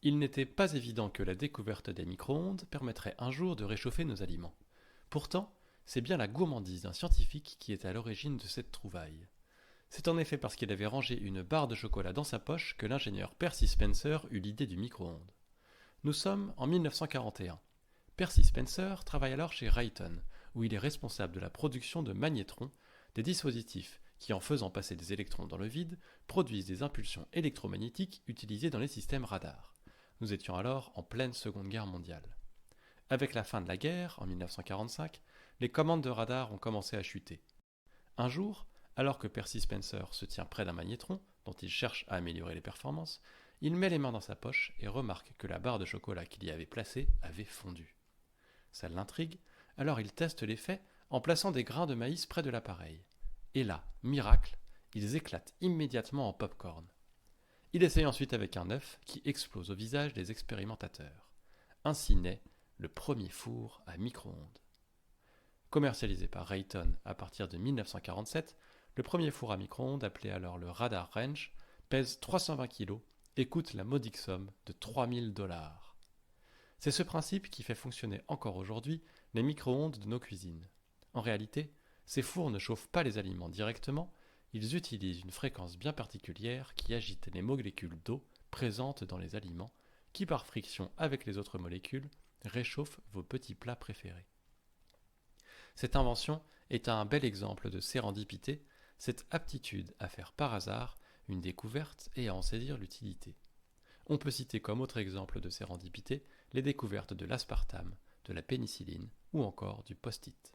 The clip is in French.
Il n'était pas évident que la découverte des micro-ondes permettrait un jour de réchauffer nos aliments. Pourtant, c'est bien la gourmandise d'un scientifique qui est à l'origine de cette trouvaille. C'est en effet parce qu'il avait rangé une barre de chocolat dans sa poche que l'ingénieur Percy Spencer eut l'idée du micro-ondes. Nous sommes en 1941. Percy Spencer travaille alors chez Raytheon, où il est responsable de la production de magnétrons, des dispositifs qui, en faisant passer des électrons dans le vide, produisent des impulsions électromagnétiques utilisées dans les systèmes radars. Nous étions alors en pleine Seconde Guerre mondiale. Avec la fin de la guerre, en 1945, les commandes de radar ont commencé à chuter. Un jour, alors que Percy Spencer se tient près d'un magnétron, dont il cherche à améliorer les performances, il met les mains dans sa poche et remarque que la barre de chocolat qu'il y avait placée avait fondu. Ça l'intrigue, alors il teste l'effet en plaçant des grains de maïs près de l'appareil. Et là, miracle, ils éclatent immédiatement en pop-corn. Il essaye ensuite avec un œuf qui explose au visage des expérimentateurs. Ainsi naît le premier four à micro-ondes. Commercialisé par Raytheon à partir de 1947, le premier four à micro-ondes, appelé alors le Radar Range, pèse 320 kg et coûte la modique somme de 3000 $. C'est ce principe qui fait fonctionner encore aujourd'hui les micro-ondes de nos cuisines. En réalité, ces fours ne chauffent pas les aliments directement, ils utilisent une fréquence bien particulière qui agite les molécules d'eau présentes dans les aliments, qui par friction avec les autres molécules réchauffent vos petits plats préférés. Cette invention est un bel exemple de sérendipité, cette aptitude à faire par hasard une découverte et à en saisir l'utilité. On peut citer comme autre exemple de sérendipité les découvertes de l'aspartame, de la pénicilline ou encore du post-it.